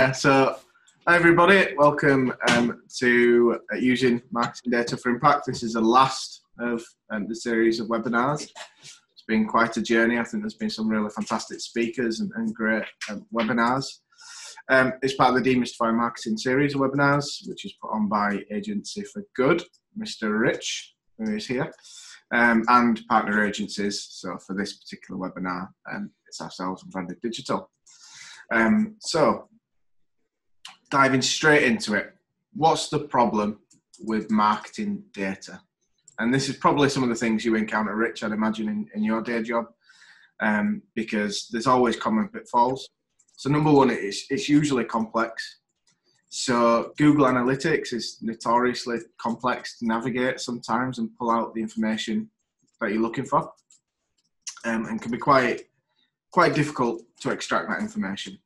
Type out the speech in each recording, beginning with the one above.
So hi everybody, welcome to Using Marketing Data for Impact. This is the last of the series of webinars. It's been quite a journey. I think there's been some really fantastic speakers and great webinars. It's part of the Demystifying Marketing Series of webinars, which is put on by Agency for Good, Mr. Rich, who is here, and partner agencies. So for this particular webinar, it's ourselves, Unbranded Digital. So diving straight into it, what's the problem with marketing data? And this is probably some of the things you encounter, Rich, I'd imagine, in your day job, because there's always common pitfalls. So number one, it's usually complex. So Google Analytics is notoriously complex to navigate sometimes and pull out the information that you're looking for, and can be quite difficult to extract that information.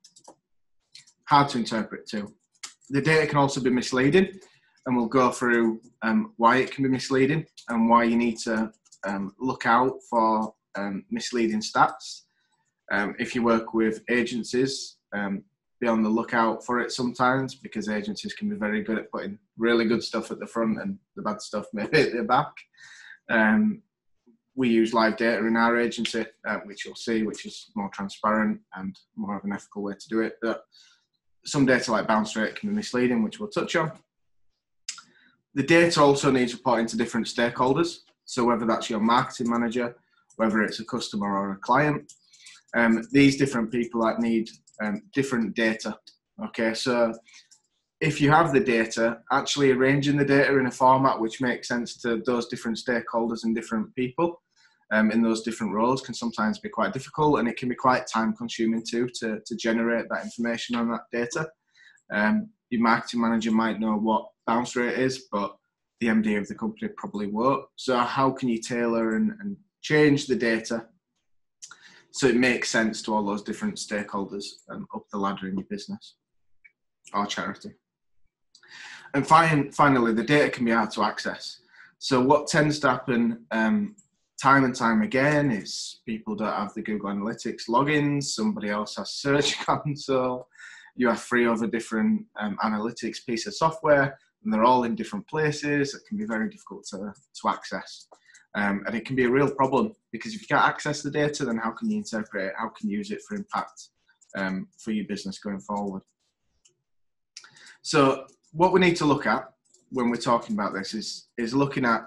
Hard to interpret too. The data can also be misleading, and we'll go through why it can be misleading and why you need to look out for misleading stats. If you work with agencies, be on the lookout for it sometimes, because agencies can be very good at putting really good stuff at the front and the bad stuff maybe at the back. We use live data in our agency, which you'll see, which is more transparent and more of an ethical way to do it. But some data like bounce rate can be misleading, which we'll touch on. The data also needs reporting to different stakeholders. So whether that's your marketing manager, whether it's a customer or a client, these different people that need different data. Okay, so if you have the data, actually arranging the data in a format which makes sense to those different stakeholders and different people in those different roles can sometimes be quite difficult, and it can be quite time consuming too to generate that information on that data. Your marketing manager might know what bounce rate is, but the MD of the company probably won't. So how can you tailor and change the data so it makes sense to all those different stakeholders up the ladder in your business or charity? And finally, the data can be hard to access. So what tends to happen time and time again is people don't have the Google Analytics logins, somebody else has Search Console, you have 3 other different analytics piece of software, and they're all in different places. It can be very difficult to access. And it can be a real problem, because if you can't access the data, then how can you interpret it? How can you use it for impact for your business going forward? So what we need to look at when we're talking about this is looking at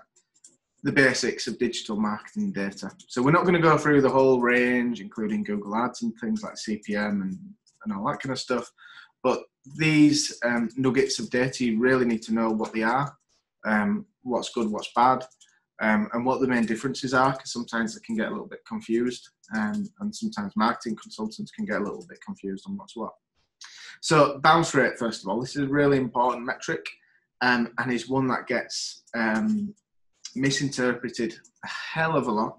the basics of digital marketing data. So we're not going to go through the whole range, including Google Ads and things like CPM and all that kind of stuff. But these nuggets of data, you really need to know what they are, what's good, what's bad, and what the main differences are, because sometimes they can get a little bit confused, and sometimes marketing consultants can get a little bit confused on what's what. So bounce rate, first of all, this is a really important metric, and is one that gets misinterpreted a hell of a lot.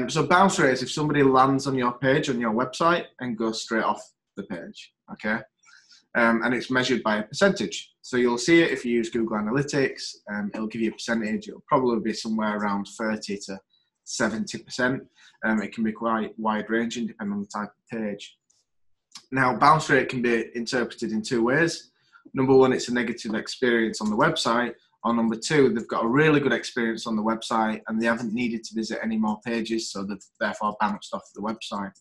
So bounce rate is if somebody lands on your page, on your website, and goes straight off the page, okay? And it's measured by a percentage. So you'll see it if you use Google Analytics, it'll give you a percentage. It'll probably be somewhere around 30 to 70%. It can be quite wide ranging depending on the type of page. Now, bounce rate can be interpreted in 2 ways. Number one, it's a negative experience on the website, or number 2, they've got a really good experience on the website and they haven't needed to visit any more pages, so they've therefore bounced off the website.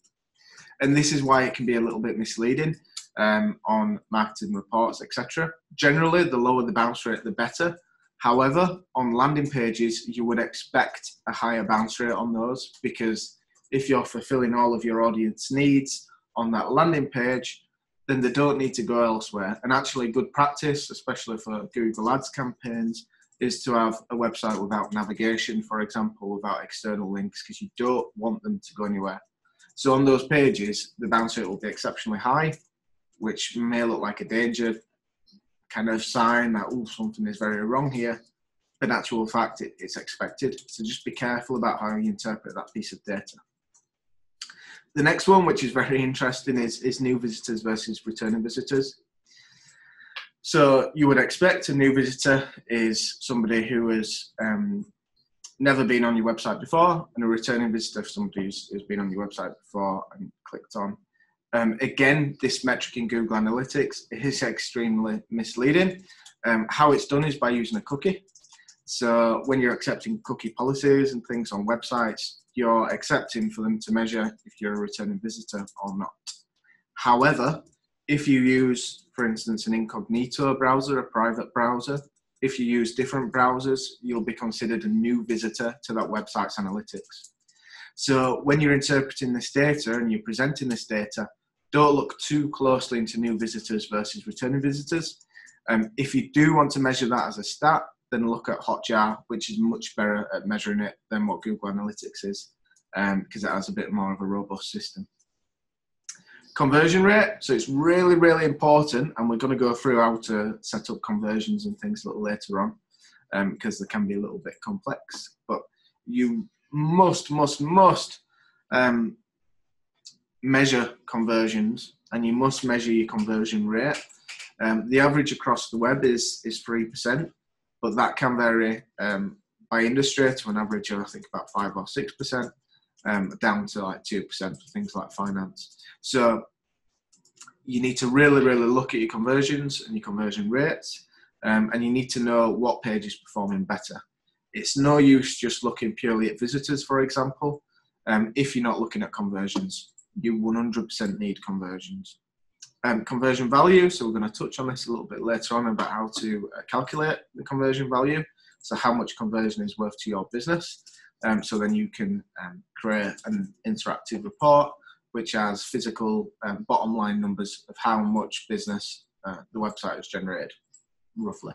And this is why it can be a little bit misleading on marketing reports, etc. Generally, the lower the bounce rate, the better. However, on landing pages, you would expect a higher bounce rate on those, because if you're fulfilling all of your audience needs on that landing page, then they don't need to go elsewhere. And actually, good practice, especially for Google Ads campaigns, is to have a website without navigation, for example, without external links, because you don't want them to go anywhere. So on those pages, the bounce rate will be exceptionally high, which may look like a danger kind of sign that, oh, something is very wrong here. But in actual fact, it's expected. So just be careful about how you interpret that piece of data. The next one, which is very interesting, is new visitors versus returning visitors. So you would expect a new visitor is somebody who has never been on your website before, and a returning visitor, somebody who's been on your website before and clicked on. Again, this metric in Google Analytics is extremely misleading. How it's done is by using a cookie. So when you're accepting cookie policies and things on websites, you're accepting for them to measure if you're a returning visitor or not. However, if you use, for instance, an incognito browser, a private browser, if you use different browsers, you'll be considered a new visitor to that website's analytics. So when you're interpreting this data and you're presenting this data, don't look too closely into new visitors versus returning visitors. If you do want to measure that as a stat, then look at Hotjar, which is much better at measuring it than what Google Analytics is, because it has a bit more of a robust system. Conversion rate, so it's really, really important, and we're going to go through how to set up conversions and things a little later on, because they can be a little bit complex, but you must measure conversions, and you must measure your conversion rate. The average across the web is 3%, but that can vary by industry to an average of, I think, about 5 or 6%, down to like 2% for things like finance. So you need to really, really look at your conversions and your conversion rates, and you need to know what page is performing better. It's no use just looking purely at visitors, for example, if you're not looking at conversions. You 100% need conversions. Conversion value, so we're going to touch on this a little bit later on about how to calculate the conversion value, so how much conversion is worth to your business. So then you can create an interactive report which has physical bottom line numbers of how much business the website has generated, roughly.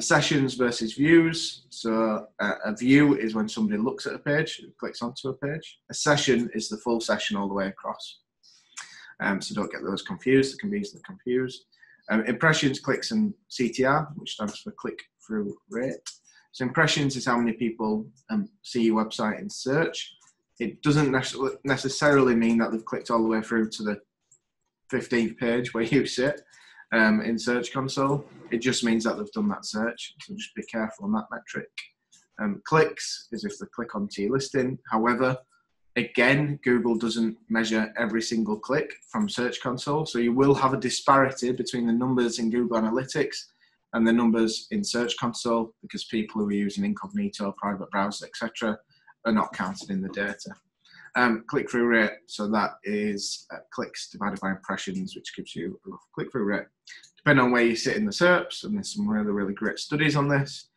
Sessions versus views. So a view is when somebody looks at a page, clicks onto a page. A session is the full session all the way across. So don't get those confused, they can be easily confused. Impressions, clicks, and CTR, which stands for click-through rate. So impressions is how many people see your website in search. It doesn't necessarily mean that they've clicked all the way through to the 15th page where you sit in Search Console. It just means that they've done that search, so just be careful on that metric. Clicks is if they click onto your listing. However, again, Google doesn't measure every single click from Search Console, so you will have a disparity between the numbers in Google Analytics and the numbers in Search Console, because people who are using incognito, private browser, etc., are not counted in the data. Click-through rate, so that is clicks divided by impressions, which gives you a rough click-through rate. Depending on where you sit in the SERPs, and there's some really, really great studies on this,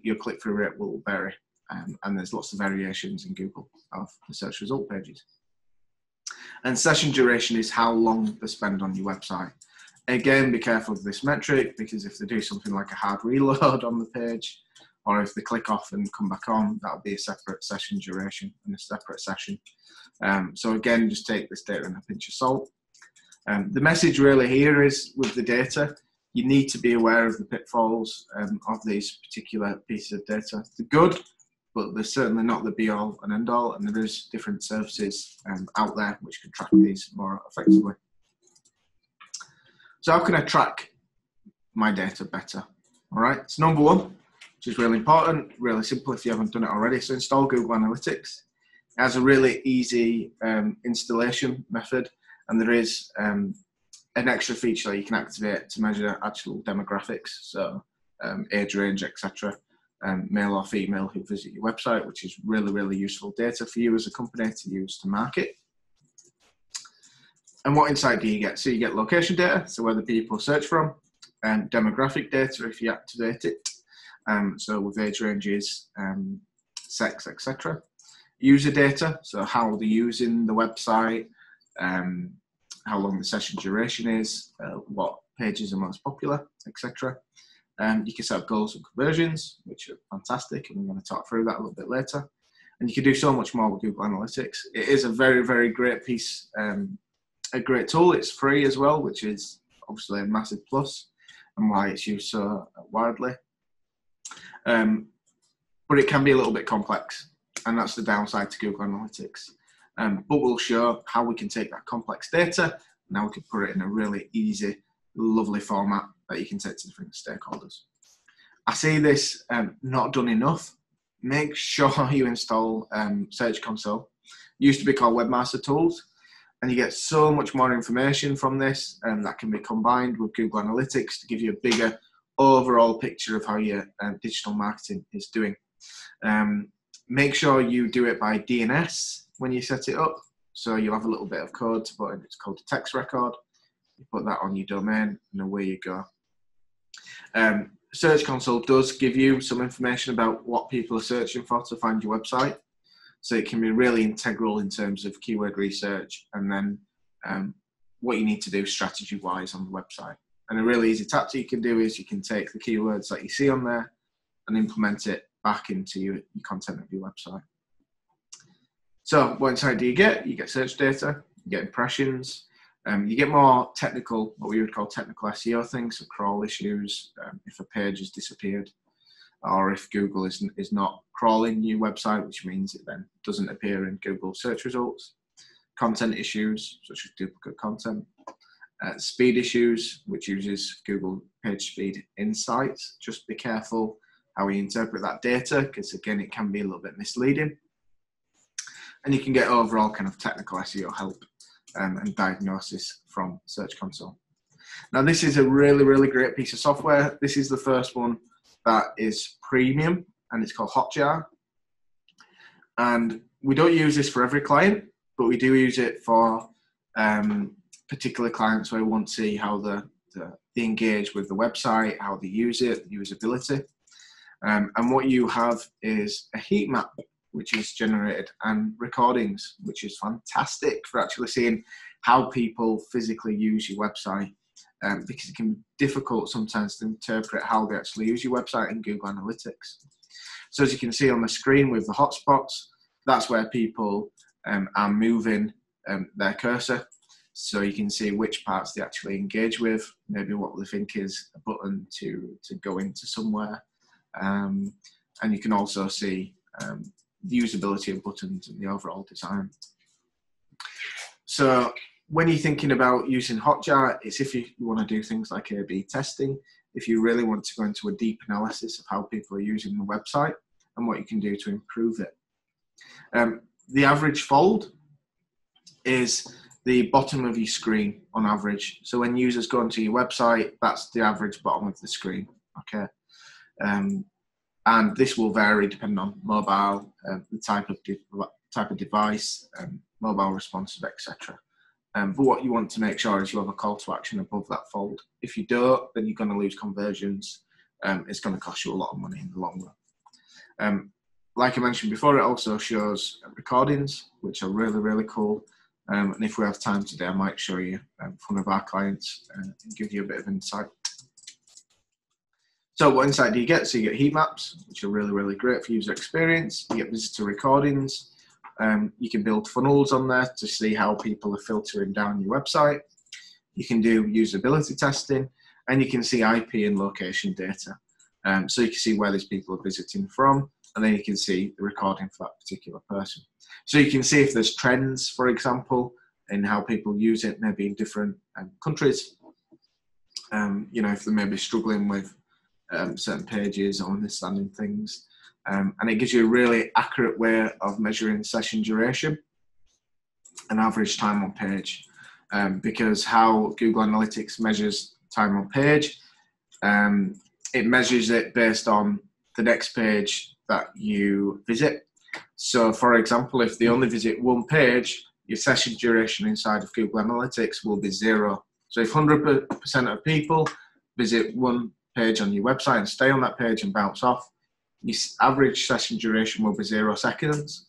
your click-through rate will vary. And there's lots of variations in Google of the search result pages. And session duration is how long they spend on your website. Again, be careful of this metric, because if they do something like a hard reload on the page, or if they click off and come back on, that'll be a separate session duration and a separate session. So again, just take this data and a pinch of salt. The message really here is, with the data, you need to be aware of the pitfalls of these particular pieces of data. They're good, but they're certainly not the be-all and end-all, and there is different services out there which can track these more effectively. So how can I track my data better? All right, so number one, which is really important, really simple if you haven't done it already, so install Google Analytics. It has a really easy installation method, and there is an extra feature that you can activate to measure actual demographics, so age range, etc., male or female who visit your website, which is really, really useful data for you as a company to use to market. And what insight do you get? So you get location data, so where the people search from, and demographic data if you activate it, so with age ranges, sex, etc. User data, so how they're using the website, how long the session duration is, what pages are most popular, etc. You can set up goals and conversions, which are fantastic, and we're going to talk through that a little bit later. And you can do so much more with Google Analytics. It is a very, very great piece, a great tool. It's free as well, which is obviously a massive plus, and why it's used so widely. But it can be a little bit complex, and that's the downside to Google Analytics. But we'll show how we can take that complex data, and how we can put it in a really easy, lovely format that you can take to different stakeholders. I see this not done enough. Make sure you install Search Console. It used to be called Webmaster Tools, And you get so much more information from this, and that can be combined with Google Analytics to give you a bigger overall picture of how your digital marketing is doing. Make sure you do it by DNS when you set it up. So you'll have a little bit of code to put in. It's called a text record. You put that on your domain, and away you go. Search Console does give you some information about what people are searching for to find your website. So it can be really integral in terms of keyword research, and then what you need to do strategy-wise on the website. And a really easy tactic you can do is you can take the keywords that you see on there and implement it back into your content of your website. So what insight do you get? You get search data, you get impressions, you get more technical, what we would call technical SEO things, so crawl issues, if a page has disappeared, or if Google is not crawling your website, which means it then doesn't appear in Google search results. Content issues, such as duplicate content. Speed issues, which uses Google Page Speed Insights. Just be careful how you interpret that data, because again, it can be a little bit misleading. And you can get overall kind of technical SEO help and diagnosis from Search Console. Now, this is a really, really great piece of software. This is the first one that is premium, and it's called Hotjar. And we don't use this for every client, but we do use it for particular clients where we want to see how they engage with the website, how they use it, the usability. And what you have is a heat map, which is generated, and recordings, which is fantastic for actually seeing how people physically use your website. Because it can be difficult sometimes to interpret how they actually use your website in Google Analytics. So as you can see on the screen with the hotspots, that's where people are moving their cursor. So you can see which parts they actually engage with, maybe what they think is a button to go into somewhere. And you can also see the usability of buttons and the overall design. So when you're thinking about using Hotjar, it's if you want to do things like A/B testing, if you really want to go into a deep analysis of how people are using the website and what you can do to improve it. The average fold is the bottom of your screen on average. So when users go onto your website, that's the average bottom of the screen, okay? And this will vary depending on mobile, the type of device, mobile responsive, etc. But what you want to make sure is you have a call to action above that fold. If you don't, then you're going to lose conversions. It's going to cost you a lot of money in the long run. Like I mentioned before, it also shows recordings, which are really, really cool. And if we have time today, I might show you one of our clients and give you a bit of insight. So what insight do you get? So you get heat maps, which are really, really great for user experience. You get visitor recordings. You can build funnels on there to see how people are filtering down your website. You can do usability testing, and you can see IP and location data. So you can see where these people are visiting from, and then you can see the recording for that particular person. So you can see if there's trends, for example, in how people use it, maybe in different countries. You know, if they may be struggling with certain pages or understanding things. And it gives you a really accurate way of measuring session duration and average time on page. Because how Google Analytics measures time on page, it measures it based on the next page that you visit. So for example, if they only visit one page, your session duration inside of Google Analytics will be 0. So if 100% of people visit one page on your website and stay on that page and bounce off, your average session duration will be 0 seconds.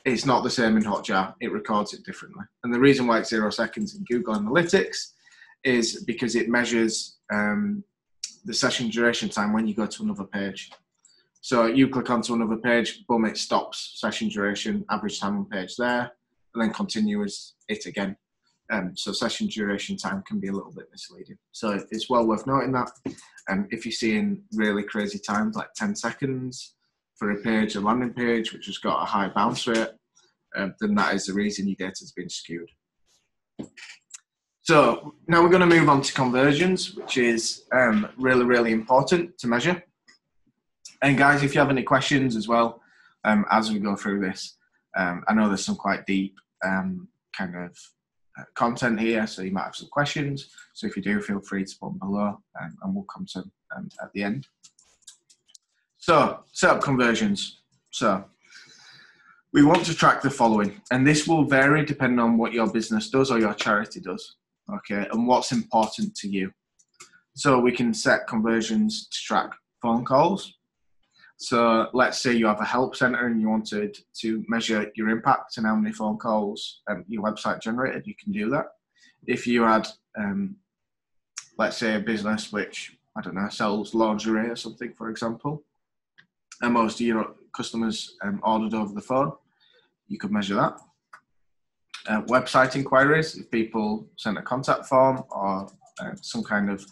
It's not the same in Hotjar, it records it differently. And the reason why it's 0 seconds in Google Analytics is because it measures the session duration time when you go to another page. So you click onto another page, boom, it stops session duration, average time on page there, and then continues it again. So session duration time can be a little bit misleading. So it's well worth noting that. If you're seeing really crazy times like 10 seconds for a page, a landing page, which has got a high bounce rate, then that is the reason your data's been skewed. So now we're going to move on to conversions, which is really, really important to measure. And guys, if you have any questions as well, as we go through this, I know there's some quite deep kind of content here, so you might have some questions. So if you do, feel free to put them below, and we'll come to them at the end. So set up conversions. So we want to track the following, and this will vary depending on what your business does or your charity does, okay, and what's important to you. So we can set conversions to track phone calls. So let's say you have a help center and you wanted to measure your impact and how many phone calls your website generated, you can do that. If you had, let's say, a business which, I don't know, sells lingerie or something, for example, and most of your customers ordered over the phone, you could measure that. Website inquiries, if people sent a contact form or some kind of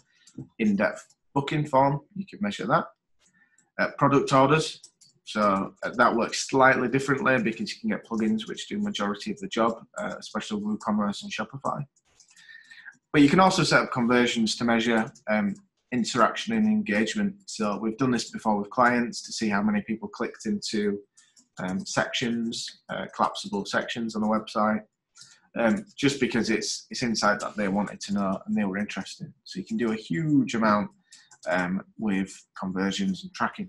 in-depth booking form, you could measure that. Product orders, so that works slightly differently because you can get plugins which do majority of the job, especially with WooCommerce and Shopify. But you can also set up conversions to measure interaction and engagement. So we've done this before with clients to see how many people clicked into sections, collapsible sections on the website, just because it's insight that they wanted to know and they were interested. So you can do a huge amount with conversions and tracking.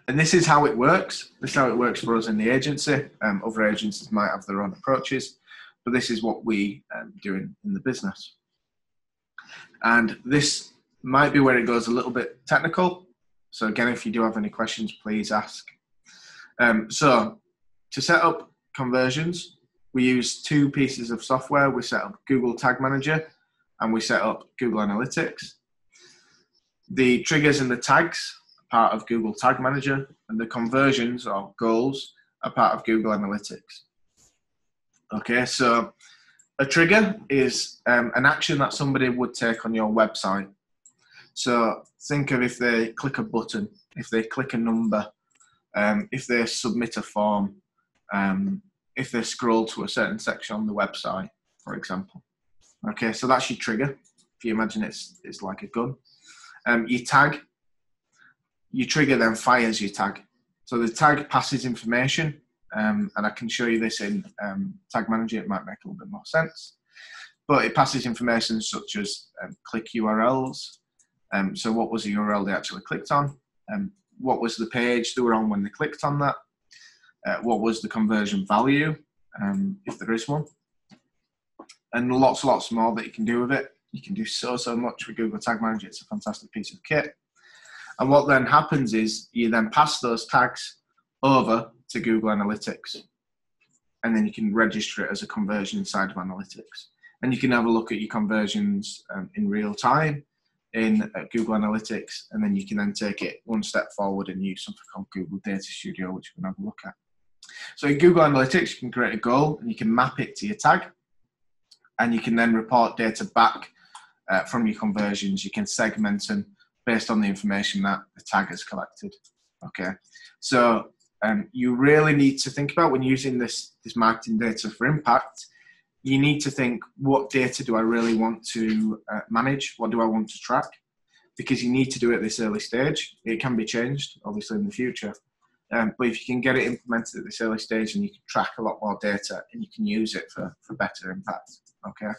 And this is how it works. This is how it works for us in the agency. Other agencies might have their own approaches, but this is what we do in the business. And this might be where it goes a little bit technical. So again, if you do have any questions, please ask. So to set up conversions, we use two pieces of software. We set up Google Tag Manager and we set up Google Analytics. The triggers and the tags are part of Google Tag Manager, and the conversions or goals are part of Google Analytics. Okay, so a trigger is an action that somebody would take on your website. So think of if they click a button, if they click a number, if they submit a form, if they scroll to a certain section on the website, for example. Okay, so that's your trigger. If you imagine it's like a gun. Your tag, your trigger then fires your tag. So the tag passes information, and I can show you this in Tag Manager. It might make a little bit more sense. But it passes information such as click URLs. So what was the URL they actually clicked on? What was the page they were on when they clicked on that? What was the conversion value, if there is one? And lots more that you can do with it. You can do so much with Google Tag Manager. It's a fantastic piece of kit. And what then happens is you then pass those tags over to Google Analytics. And then you can register it as a conversion inside of Analytics. And you can have a look at your conversions in real time in Google Analytics. And then you can then take it one step forward and use something called Google Data Studio, which we can have a look at. So in Google Analytics, you can create a goal and you can map it to your tag. And you can then report data back from your conversions. You can segment them based on the information that the tag has collected. Okay, so you really need to think about when using this marketing data for impact, you need to think, what data do I really want to manage? What do I want to track? Because you need to do it at this early stage. It can be changed, obviously, in the future. But if you can get it implemented at this early stage, and you can track a lot more data and you can use it for better impact. Okay.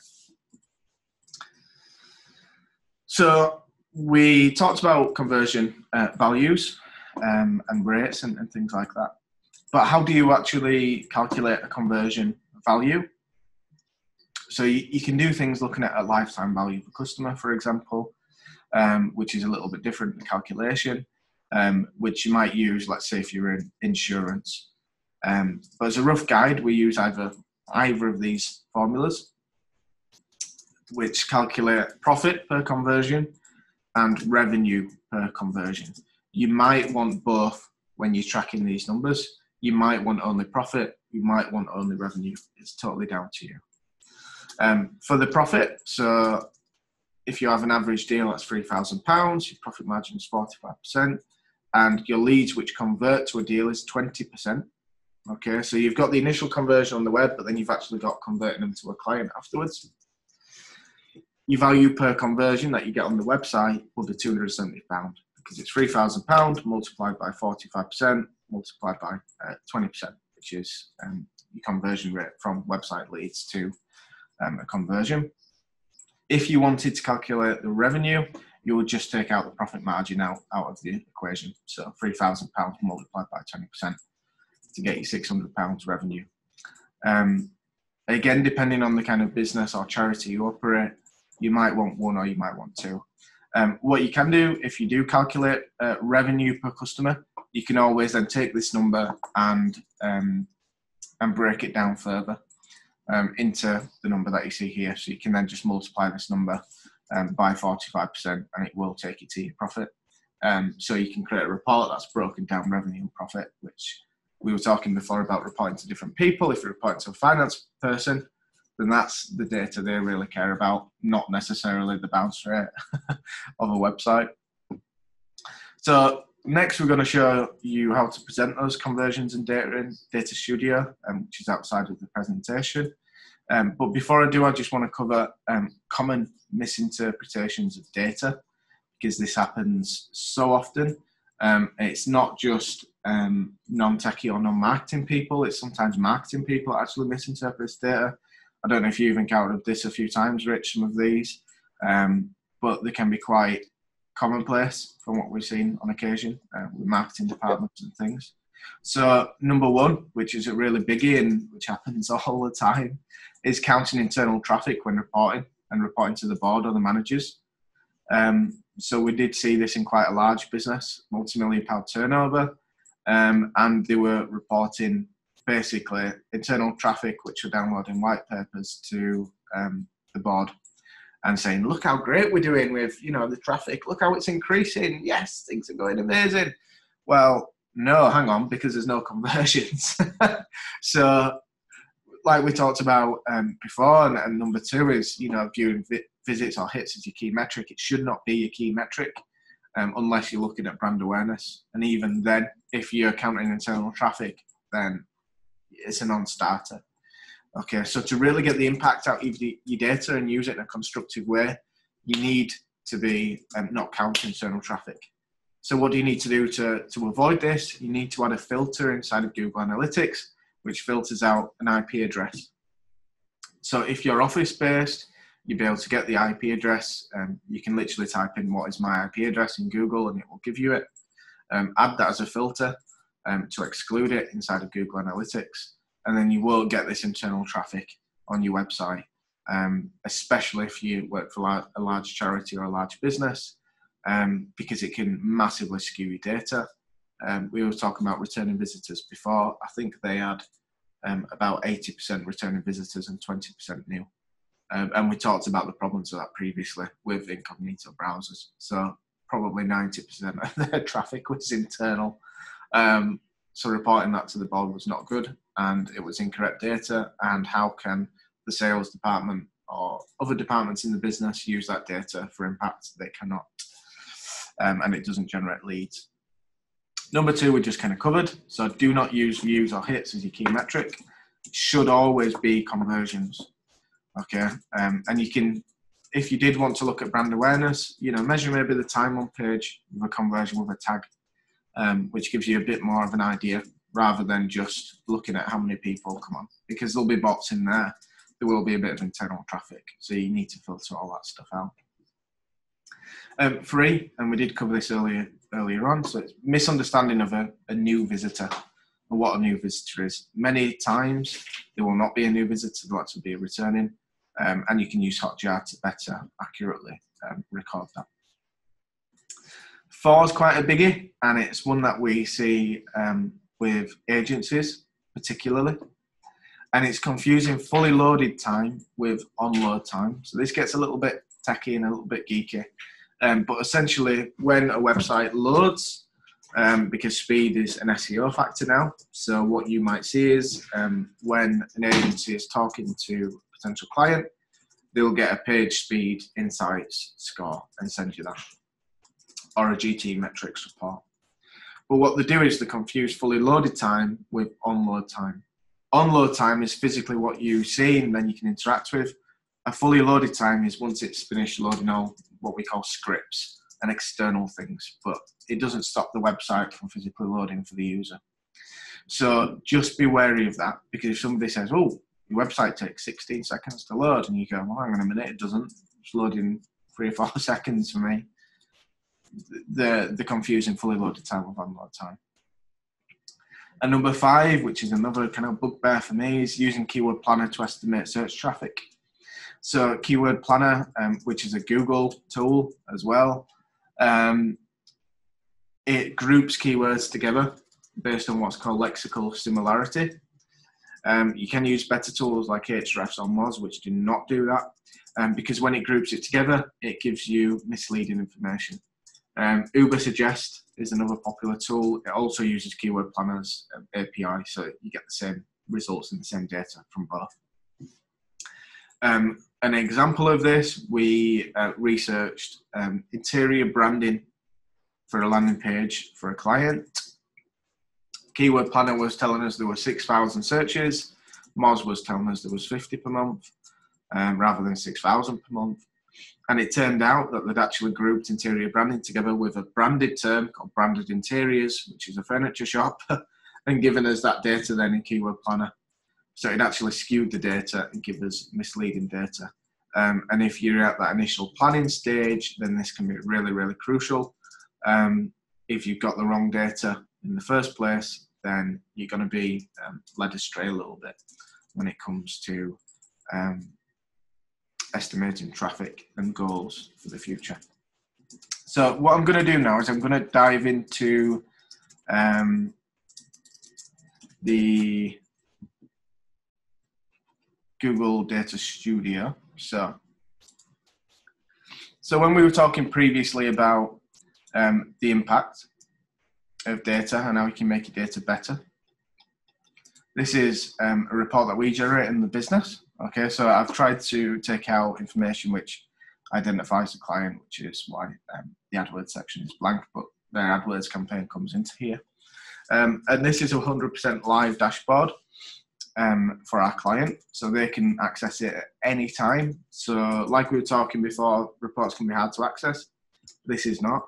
So we talked about conversion values and rates and things like that. But how do you actually calculate a conversion value? So you can do things looking at a lifetime value of a customer, for example, which is a little bit different in calculation, which you might use, let's say, if you're in insurance. But as a rough guide, we use either of these formulas, which calculate profit per conversion and revenue per conversion. You might want both when you're tracking these numbers. You might want only profit, you might want only revenue. It's totally down to you. For the profit, so if you have an average deal that's £3,000, your profit margin is 45%, and your leads which convert to a deal is 20%. Okay, so you've got the initial conversion on the web, but then you've actually got converting them to a client afterwards. Your value per conversion that you get on the website will be £270 because it's £3,000 multiplied by 45%, multiplied by 20%. which is your conversion rate from website leads to a conversion. If you wanted to calculate the revenue, you would just take out the profit margin out of the equation. So £3,000 multiplied by 20% to get you £600 revenue. Again, depending on the kind of business or charity you operate, you might want one or you might want two. What you can do, if you do calculate revenue per customer, you can always then take this number and break it down further into the number that you see here. So you can then just multiply this number by 45% and it will take you to your profit. So you can create a report that's broken down revenue and profit, which we were talking before about reporting to different people. If you're reporting to a finance person, then that's the data they really care about, not necessarily the bounce rate of a website. So next we're going to show you how to present those conversions and data in Data Studio, which is outside of the presentation. But before I do, I just want to cover common misinterpretations of data, because this happens so often. It's not just non-techie or non-marketing people, it's sometimes marketing people that actually misinterpret data. I don't know if you've encountered this a few times, Rich, some of these, but they can be quite commonplace from what we've seen on occasion with marketing departments and things. So number one, which is a really biggie and which happens all the time, is counting internal traffic when reporting and reporting to the board or the managers. So we did see this in quite a large business, multi-million-pound turnover, and they were reporting basically internal traffic, which were downloading white papers to the board and saying, look how great we're doing with, the traffic, look how it's increasing, yes, things are going amazing. Well, no, hang on, because there's no conversions. So like we talked about before, and number two is, viewing visits or hits as your key metric. It should not be your key metric unless you're looking at brand awareness. And even then, if you're counting internal traffic, then it's a non-starter. Okay, so to really get the impact out of your data and use it in a constructive way, you need to be not counting internal traffic. So what do you need to do to avoid this? You need to add a filter inside of Google Analytics, which filters out an IP address. So if you're office-based, you'll be able to get the IP address. You can literally type in what is my IP address in Google and it will give you it. Add that as a filter to exclude it inside of Google Analytics. And then you will get this internal traffic on your website, especially if you work for a large charity or a large business, because it can massively skew your data. We were talking about returning visitors before. I think they had about 80% returning visitors and 20% new. And we talked about the problems of that previously with incognito browsers. So probably 90% of their traffic was internal. So reporting that to the board was not good, and it was incorrect data. And how can the sales department or other departments in the business use that data for impact? They cannot, and it doesn't generate leads. Number two, we just kind of covered. So do not use views or hits as your key metric. It should always be conversions. Okay, and you can, if you did want to look at brand awareness, measure maybe the time on page with a conversion with a tag, which gives you a bit more of an idea rather than just looking at how many people come on, because there'll be bots in there. There will be a bit of internal traffic, so you need to filter all that stuff out. Three, and we did cover this earlier on, so it's misunderstanding of a new visitor and what a new visitor is. Many times there will not be a new visitor, there'll actually be a returning, and you can use Hotjar to better accurately record that. Four is quite a biggie, and it's one that we see with agencies particularly, and it's confusing fully loaded time with on-load time. So this gets a little bit techy and a little bit geeky, but essentially when a website loads, because speed is an SEO factor now, so what you might see is when an agency is talking to a potential client, they'll get a page speed insights score and send you that, or a GT metrics report. But what they do is they confuse fully loaded time with on-load time. On-load time is physically what you see and then you can interact with. A fully loaded time is once it's finished loading all what we call scripts and external things, but it doesn't stop the website from physically loading for the user. So just be wary of that, because if somebody says, oh, your website takes 16 seconds to load, and you go, well, hang on a minute, it doesn't. It's loading 3 or 4 seconds for me. The confusing fully loaded time of unload time. And number 5, which is another kind of bugbear for me, is using Keyword Planner to estimate search traffic. So Keyword Planner, which is a Google tool as well, it groups keywords together based on what's called lexical similarity. You can use better tools like Ahrefs or Moz, which do not do that, because when it groups it together, it gives you misleading information. Uber Suggest is another popular tool. It also uses Keyword Planner's API, so you get the same results and the same data from both. An example of this, we researched interior branding for a landing page for a client. Keyword Planner was telling us there were 6,000 searches. Moz was telling us there was 50 per month, rather than 6,000 per month. And it turned out that they'd actually grouped interior branding together with a branded term called Branded Interiors, which is a furniture shop, and given us that data then in Keyword Planner. So it actually skewed the data and give us misleading data. And if you're at that initial planning stage, then this can be really, really crucial. If you've got the wrong data in the first place, then you're going to be led astray a little bit when it comes to estimating traffic and goals for the future. So what I'm going to do now is I'm going to dive into the Google Data Studio. So when we were talking previously about the impact of data and how we can make your data better, this is a report that we generate in the business. Okay, so I've tried to take out information which identifies the client, which is why the AdWords section is blank, but their AdWords campaign comes into here. And this is a 100% live dashboard for our client, so they can access it at any time. So like we were talking before, reports can be hard to access. This is not.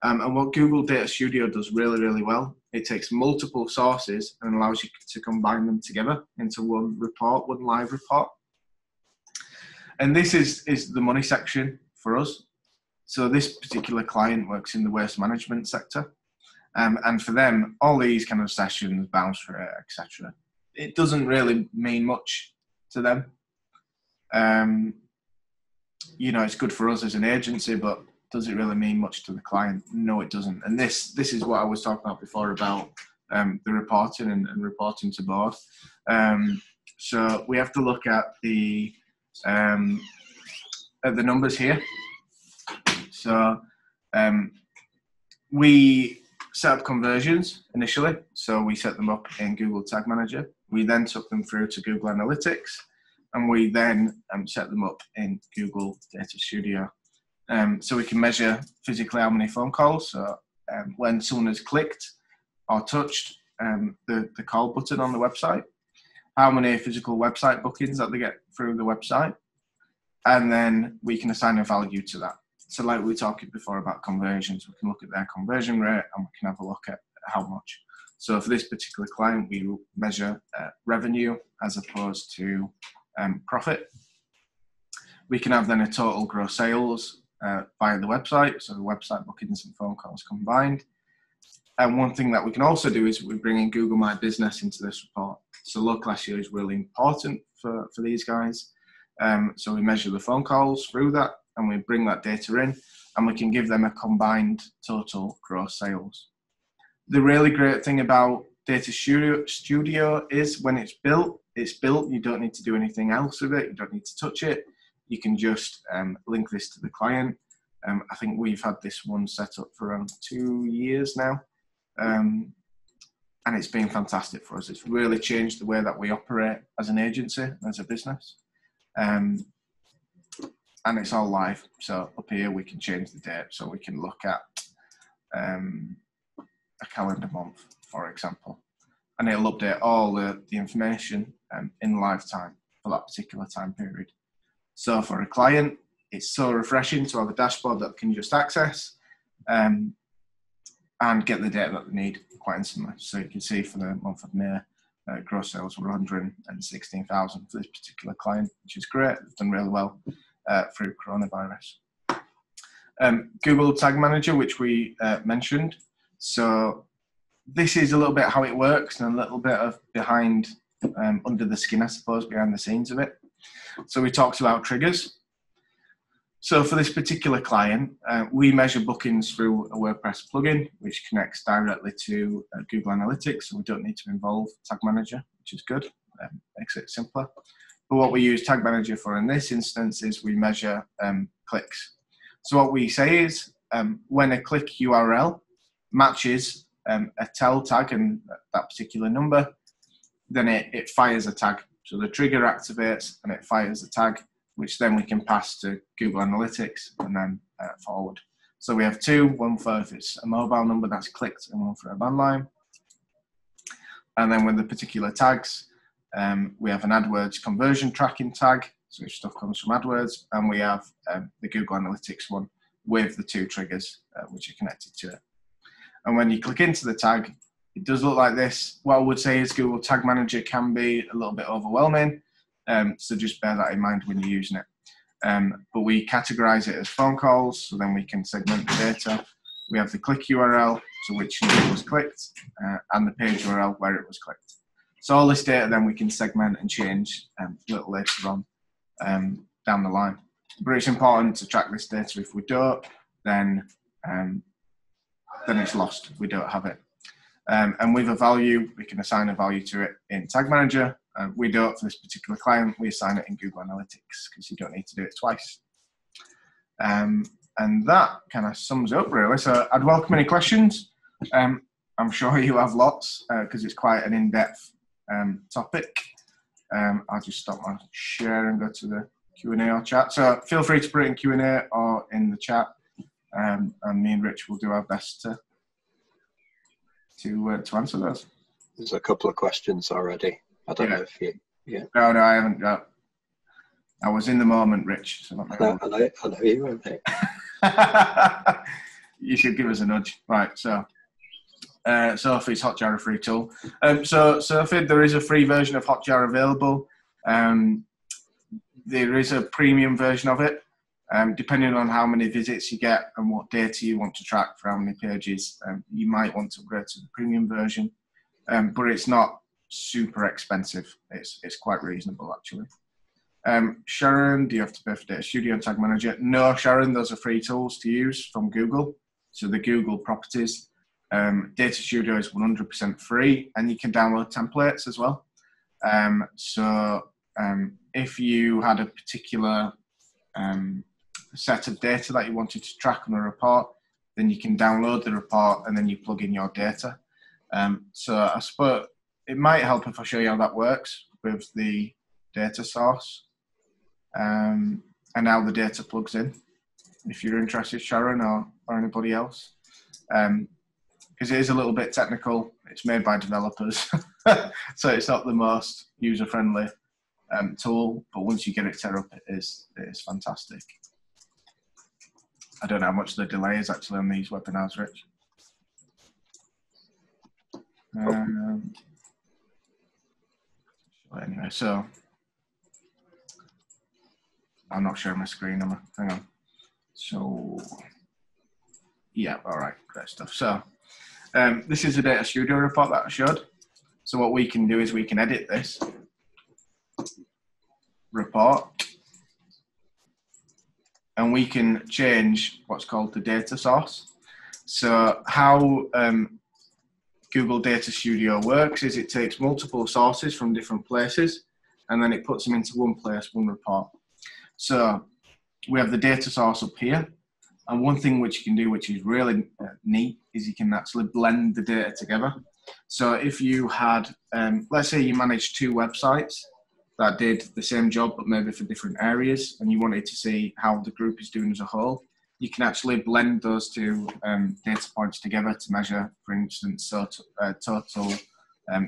And what Google Data Studio does really, really well, it takes multiple sources and allows you to combine them together into one report, one live report. And this is the money section for us. So this particular client works in the waste management sector. And for them, all these kind of sessions, bounce rate, etc., it doesn't really mean much to them. You know, it's good for us as an agency, but does it really mean much to the client? No, it doesn't. And this is what I was talking about before about the reporting and reporting to board. So we have to look at the numbers here. So we set up conversions initially. So we set them up in Google Tag Manager. We then took them through to Google Analytics, and we then set them up in Google Data Studio. So we can measure physically how many phone calls. So when someone has clicked or touched the call button on the website, how many physical website bookings that they get through the website, and then we can assign a value to that. So like we were talking before about conversions, we can look at their conversion rate and we can have a look at how much. So for this particular client, we will measure revenue as opposed to profit. We can have then a total gross sales via the website, so the website bookings and phone calls combined. And one thing that we can also do is we bring in Google My Business into this report. So local SEO is really important for these guys. So we measure the phone calls through that, and we bring that data in, and we can give them a combined total gross sales. The really great thing about Data Studio is when it's built. You don't need to do anything else with it. You don't need to touch it. You can just link this to the client. I think we've had this one set up for around 2 years now. And it's been fantastic for us. It's really changed the way that we operate as an agency, as a business. And it's all live. So up here we can change the date, so we can look at a calendar month, for example, and it'll update all the information in live time for that particular time period. So for a client, it's so refreshing to have a dashboard that can just access. And and get the data that they need quite instantly. So you can see for the month of May, gross sales were 116,000 for this particular client, which is great. It's done really well through coronavirus. Google Tag Manager, which we mentioned. So this is a little bit how it works and a little bit of behind, under the skin, I suppose, behind the scenes of it. So we talked about triggers. So for this particular client, we measure bookings through a WordPress plugin, which connects directly to Google Analytics, so we don't need to involve Tag Manager, which is good, makes it simpler. But what we use Tag Manager for in this instance is we measure clicks. So what we say is when a click URL matches a tell tag and that particular number, then it fires a tag. So the trigger activates and it fires a tag, which then we can pass to Google Analytics and then forward. So we have two, one for if it's a mobile number that's clicked and one for a landline. And then with the particular tags, we have an AdWords conversion tracking tag, so if stuff comes from AdWords, and we have the Google Analytics one with the two triggers which are connected to it. And when you click into the tag, it does look like this. What I would say is Google Tag Manager can be a little bit overwhelming. So just bear that in mind when you're using it. But we categorize it as phone calls, so then we can segment the data. We have the click URL, so which number was clicked, and the page URL where it was clicked. So all this data then we can segment and change a little later on down the line. But it's important to track this data. If we don't, then it's lost. We don't have it. And with a value, we can assign a value to it in Tag Manager. We don't for this particular client. We assign it in Google Analytics because you don't need to do it twice. And that kind of sums up really. So I'd welcome any questions. I'm sure you have lots because it's quite an in-depth topic. I'll just stop my share and go to the Q&A or chat. So feel free to put it in Q&A or in the chat. And me and Rich will do our best to answer those. There's a couple of questions already. I don't know if you... Yeah. No, I haven't got... I was in the moment, Rich. So I know you won't, mate. You should give us a nudge. Right, so... Sophie's Hotjar a free tool. So Sophie, there is a free version of Hotjar available. There is a premium version of it. Depending on how many visits you get and what data you want to track for how many pages, you might want to upgrade to the premium version, but it's not super expensive. It's quite reasonable actually. Sharon, do you have to pay for Data Studio and Tag Manager? No, Sharon, those are free tools to use from Google. So the Google properties. Data Studio is 100% free, and you can download templates as well. If you had a particular set of data that you wanted to track on a report, then you can download the report and then you plug in your data. So I suppose it might help if I show you how that works with the data source and how the data plugs in, if you're interested, Sharon, or anybody else. Because it is a little bit technical. It's made by developers, so it's not the most user-friendly tool, but once you get it set up, it is fantastic. I don't know how much the delay is actually on these webinars, Rich. Anyway, so I'm not sharing my screen, am I? Hang on. So, yeah, all right, great stuff. So, this is a Data Studio report that I showed. So what we can do is we can edit this report, and we can change what's called the data source. So how Google Data Studio works is it takes multiple sources from different places, and then it puts them into one place, one report. So we have the data source up here, and one thing which you can do, which is really neat, is you can actually blend the data together. So if you had, let's say you managed two websites that did the same job, but maybe for different areas, and you wanted to see how the group is doing as a whole, you can actually blend those two data points together to measure, for instance, total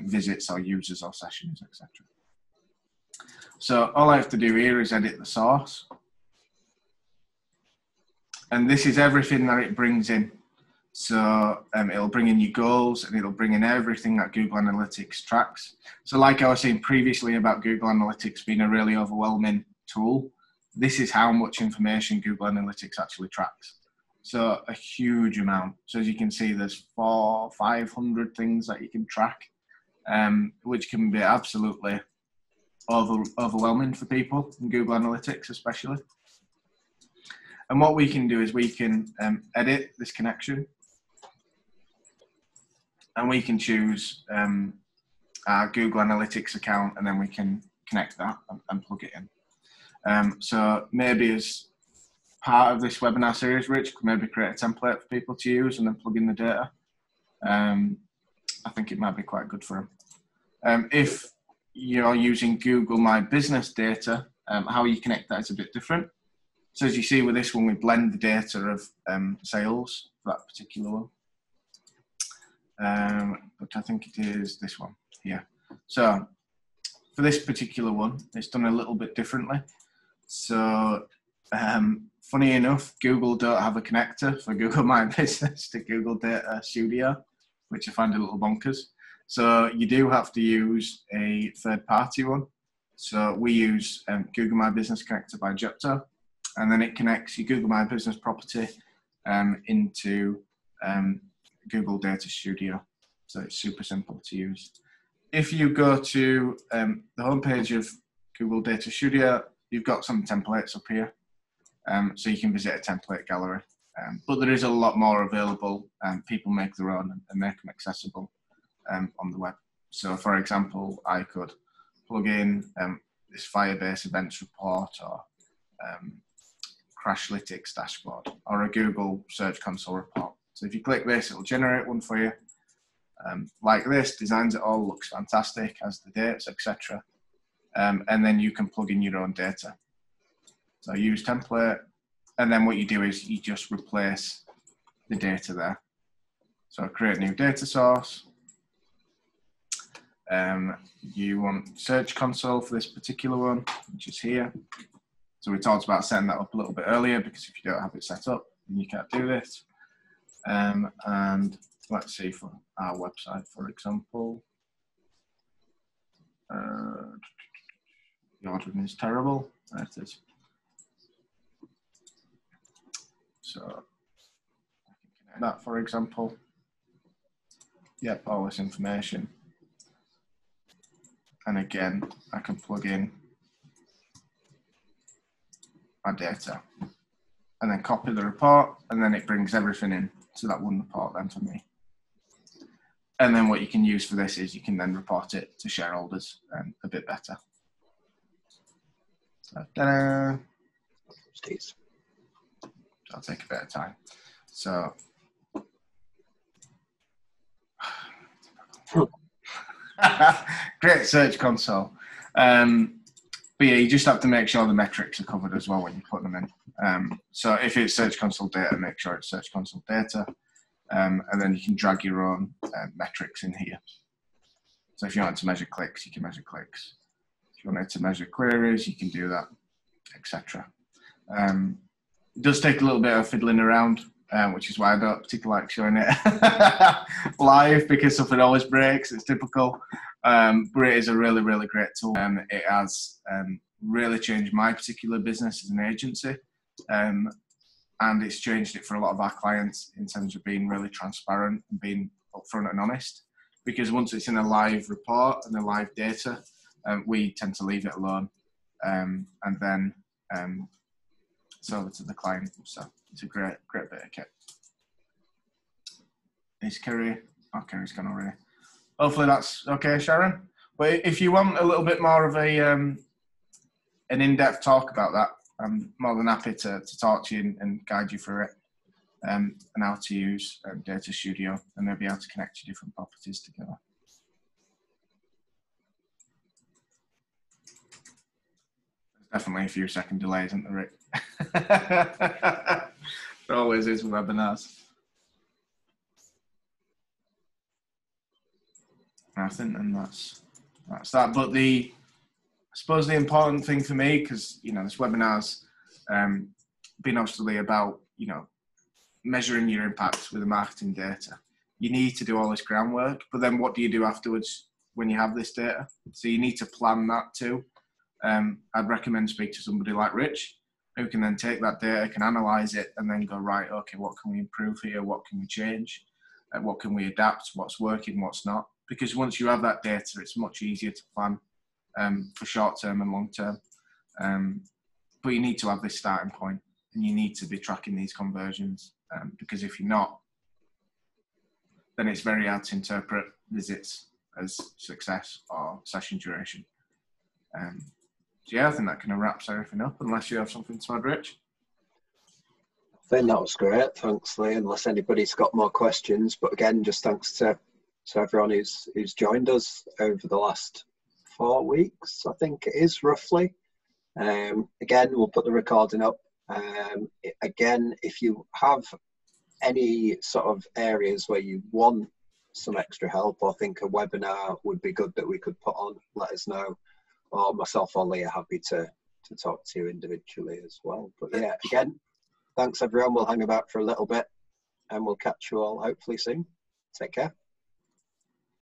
visits or users or sessions, etc. So all I have to do here is edit the source. And this is everything that it brings in. So it'll bring in your goals, and it'll bring in everything that Google Analytics tracks. So like I was saying previously about Google Analytics being a really overwhelming tool, this is how much information Google Analytics actually tracks. So a huge amount. So as you can see, there's 500 things that you can track, which can be absolutely overwhelming for people in Google Analytics especially. And what we can do is we can edit this connection, and we can choose our Google Analytics account, and then we can connect that and plug it in. So maybe as part of this webinar series, Rich could maybe create a template for people to use and then plug in the data. I think it might be quite good for them. If you're using Google My Business data, how you connect that is a bit different. So as you see with this one, we blend the data of sales for that particular one. But I think it is this one here. So for this particular one, it's done a little bit differently. So funny enough, Google don't have a connector for Google My Business to Google Data Studio, which I find a little bonkers. So you do have to use a third-party one. So we use Google My Business Connector by Hotjar, and then it connects your Google My Business property into Google Data Studio. So it's super simple to use. If you go to the homepage of Google Data Studio, you've got some templates up here. So you can visit a template gallery. But there is a lot more available. People make their own and make them accessible on the web. So for example, I could plug in this Firebase events report, or Crashlytics dashboard, or a Google Search Console report. So if you click this, it'll generate one for you. Like this, designs it all, looks fantastic, has the dates, etc. And then you can plug in your own data. So use template, and then what you do is you just replace the data there. So create a new data source. You want Search Console for this particular one, which is here. So we talked about setting that up a little bit earlier, because if you don't have it set up, then you can't do this. And let's see, for our website, for example, the ordering is terrible. There it is. So I can connect that, for example. Yep, all this information. And again, I can plug in my data and then copy the report, and then it brings everything in to that one report then for me. And then what you can use for this is you can then report it to shareholders a bit better. So, ta-da. I'll take a bit of time. So, great Search Console. But yeah, you just have to make sure the metrics are covered as well when you put them in. So if it's Search Console data, make sure it's Search Console data. And then you can drag your own metrics in here. So if you want to measure clicks, you can measure clicks. If you wanted to measure queries, you can do that, etc. It does take a little bit of fiddling around, which is why I don't particularly like showing it live, because something always breaks. It's typical. But it is a really, really great tool. It has really changed my particular business as an agency. And it's changed it for a lot of our clients in terms of being really transparent and being upfront and honest. Because once it's in a live report and the live data, we tend to leave it alone. And then it's over to the client. So it's a great bit of kit. Is Kerry? Oh, Kerry's gone already. Hopefully that's okay, Sharon. But if you want a little bit more of a an in-depth talk about that, I'm more than happy to talk to you and guide you through it, and how to use Data Studio, and maybe how to connect your different properties together. There's definitely a few second delays, isn't there, Rick? There always is with webinars. I think, and that's that. But I suppose the important thing for me, because this webinar's been obviously about measuring your impact with the marketing data. You need to do all this groundwork, but then what do you do afterwards when you have this data? So you need to plan that too. I'd recommend speak to somebody like Rich, who can then take that data, can analyze it, and then go, right, okay, what can we improve here? What can we change? What can we adapt? What's working, what's not? Because once you have that data, it's much easier to plan for short term and long term. But you need to have this starting point, and you need to be tracking these conversions, because if you're not, then it's very hard to interpret visits as success or session duration. So yeah, I think that kind of wraps everything up, unless you have something to add, Rich. I think that was great. Thanks, Lee. Unless anybody's got more questions, but again, just thanks to everyone who's joined us over the last 4 weeks, I think it is roughly. Again, we'll put the recording up. Again, if you have any sort of areas where you want some extra help or think a webinar would be good that we could put on, let us know. Or myself or Lee are happy to talk to you individually as well. But yeah, again, thanks everyone. We'll hang about for a little bit and we'll catch you all hopefully soon. Take care.